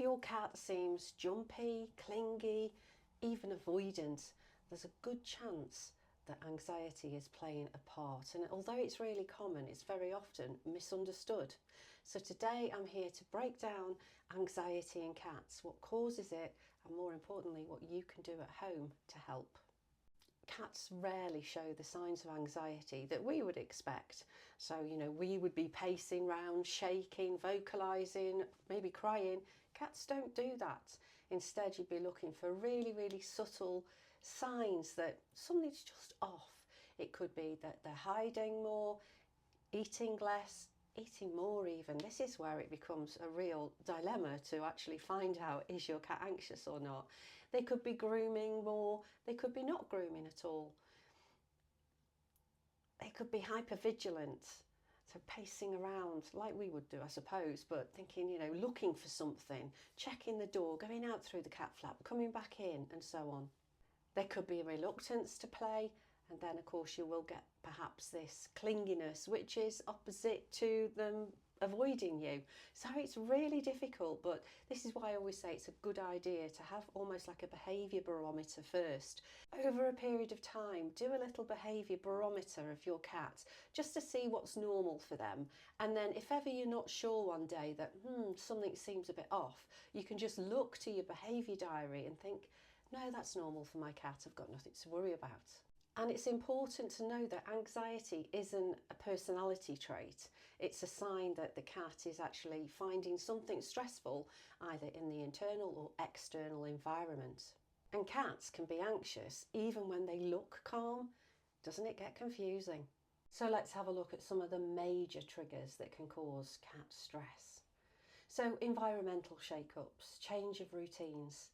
your cat seems jumpy, clingy, even avoidant, there's a good chance that anxiety is playing a part. And although it's really common, it's very often misunderstood. So today I'm here to break down anxiety in cats, what causes it, and more importantly, what you can do at home to help. Cats rarely show the signs of anxiety that we would expect. So, we would be pacing round, shaking, vocalising, maybe crying. Cats don't do that. Instead, you'd be looking for really, really subtle signs that something's just off. It could be that they're hiding more, eating less, eating more even. This is where it becomes a real dilemma to actually find out, is your cat anxious or not? They could be grooming more, they could be not grooming at all. They could be hypervigilant, so pacing around like we would do, I suppose, but thinking, looking for something, checking the door, going out through the cat flap, coming back in, and so on. There could be a reluctance to play, and then of course you will get perhaps this clinginess, which is opposite to them avoiding you. So it's really difficult, but this is why I always say it's a good idea to have almost like a behaviour barometer first. Over a period of time, do a little behaviour barometer of your cat just to see what's normal for them. And then if ever you're not sure one day that something seems a bit off, you can just look to your behaviour diary and think, no, that's normal for my cat, I've got nothing to worry about. And it's important to know that anxiety isn't a personality trait. It's a sign that the cat is actually finding something stressful, either in the internal or external environment. And cats can be anxious even when they look calm. Doesn't it get confusing? So let's have a look at some of the major triggers that can cause cat stress. So environmental shake-ups, change of routines.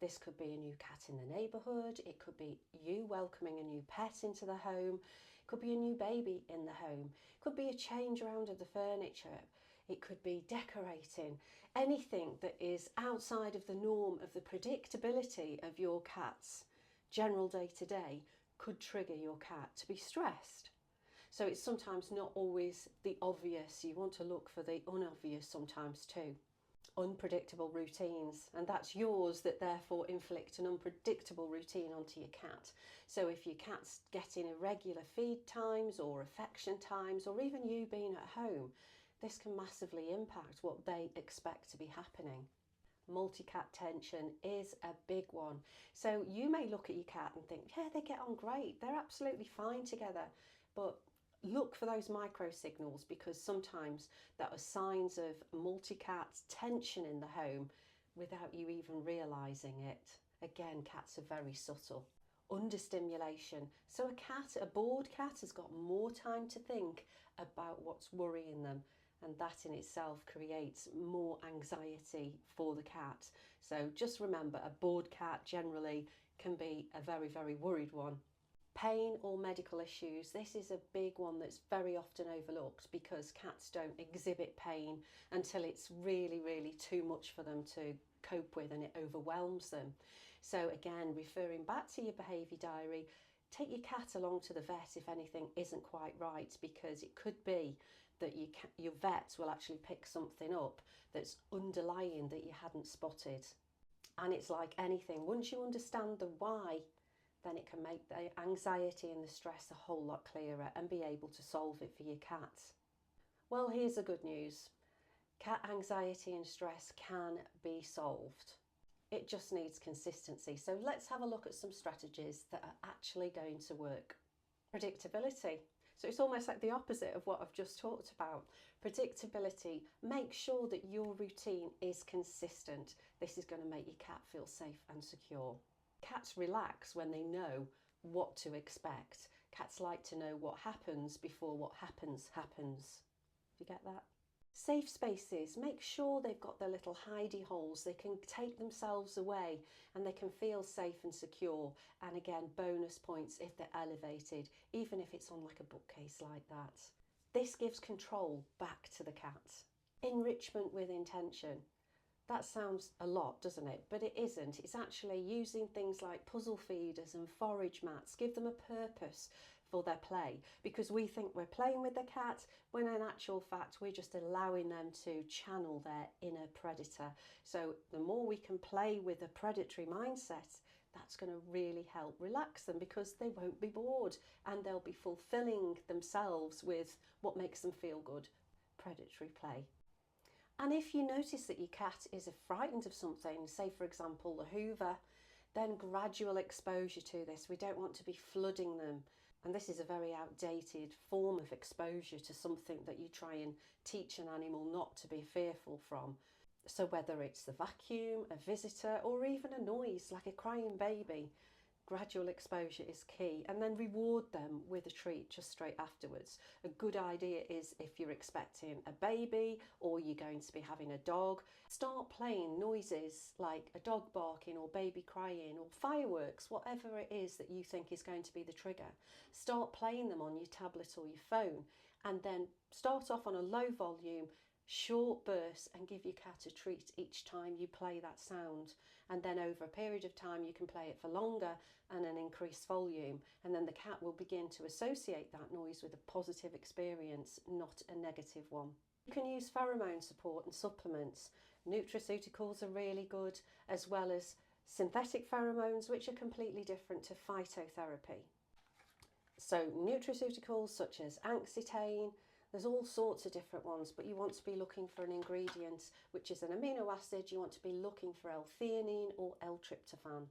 This could be a new cat in the neighbourhood, it could be you welcoming a new pet into the home, it could be a new baby in the home, it could be a change around of the furniture, it could be decorating. Anything that is outside of the norm of the predictability of your cat's general day-to-day could trigger your cat to be stressed. So it's sometimes not always the obvious, you want to look for the unobvious sometimes too. Unpredictable routines, and that's yours that therefore inflict an unpredictable routine onto your cat. So if your cat's getting irregular feed times or affection times, or even you being at home, this can massively impact what they expect to be happening. Multi-cat tension is a big one. So you may look at your cat and think, yeah, they get on great, they're absolutely fine together, but look for those micro signals, because sometimes that are signs of multi-cat tension in the home without you even realising it. Again, cats are very subtle. Understimulation. So a bored cat has got more time to think about what's worrying them, and that in itself creates more anxiety for the cat. So just remember, a bored cat generally can be a very, very worried one. Pain or medical issues, this is a big one that's very often overlooked because cats don't exhibit pain until it's really, really too much for them to cope with and it overwhelms them. So again, referring back to your behaviour diary, take your cat along to the vet if anything isn't quite right, because it could be that your vet will actually pick something up that's underlying that you hadn't spotted. And it's like anything, once you understand the why, then it can make the anxiety and the stress a whole lot clearer and be able to solve it for your cat. Well, here's the good news. Cat anxiety and stress can be solved. It just needs consistency. So let's have a look at some strategies that are actually going to work. Predictability. So it's almost like the opposite of what I've just talked about. Predictability. Make sure that your routine is consistent. This is going to make your cat feel safe and secure. Cats relax when they know what to expect. Cats like to know what happens before what happens happens. Do you get that? Safe spaces. Make sure they've got their little hidey holes. They can take themselves away and they can feel safe and secure. And again, bonus points if they're elevated, even if it's on like a bookcase like that. This gives control back to the cat. Enrichment with intention. That sounds a lot, doesn't it? But it isn't. It's actually using things like puzzle feeders and forage mats. Give them a purpose. for their play, because we think we're playing with the cat when in actual fact we're just allowing them to channel their inner predator. So the more we can play with a predatory mindset, that's going to really help relax them, because they won't be bored and they'll be fulfilling themselves with what makes them feel good, predatory play. And if you notice that your cat is frightened of something, say for example the Hoover, then gradual exposure to this. We don't want to be flooding them. And this is a very outdated form of exposure to something that you try and teach an animal not to be fearful from. So whether it's the vacuum, a visitor, or even a noise like a crying baby, gradual exposure is key. And then reward them with a treat just straight afterwards. A good idea is if you're expecting a baby or you're going to be having a dog, start playing noises like a dog barking or baby crying or fireworks, whatever it is that you think is going to be the trigger. Start playing them on your tablet or your phone, and then start off on a low volume, short bursts, and give your cat a treat each time you play that sound. And then over a period of time you can play it for longer and an increased volume, and then the cat will begin to associate that noise with a positive experience, not a negative one. You can use pheromone support and supplements. Nutraceuticals are really good, as well as synthetic pheromones, which are completely different to phytotherapy. So nutraceuticals such as Accitane, there's all sorts of different ones, but you want to be looking for an ingredient which is an amino acid. You want to be looking for L-theanine or L-tryptophan.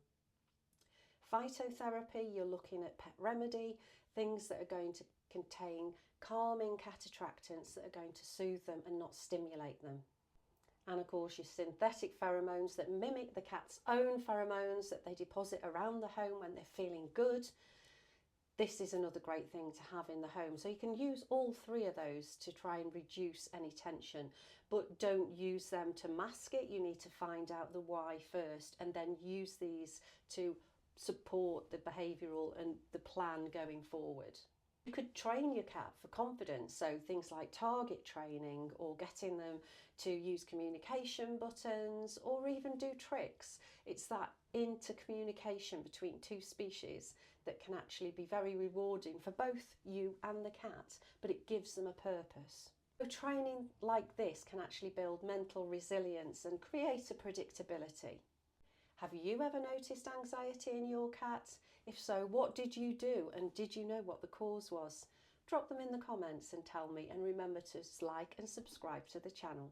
Phytotherapy, you're looking at pet remedy, things that are going to contain calming cat attractants that are going to soothe them and not stimulate them. And of course your synthetic pheromones that mimic the cat's own pheromones that they deposit around the home when they're feeling good. This is another great thing to have in the home. So you can use all three of those to try and reduce any tension, but don't use them to mask it. You need to find out the why first and then use these to support the behavioural and the plan going forward. You could train your cat for confidence, so things like target training or getting them to use communication buttons or even do tricks. It's that intercommunication between two species that can actually be very rewarding for both you and the cat, but it gives them a purpose. So training like this can actually build mental resilience and create a predictability. Have you ever noticed anxiety in your cat? If so, what did you do, and did you know what the cause was? Drop them in the comments and tell me, and remember to like and subscribe to the channel.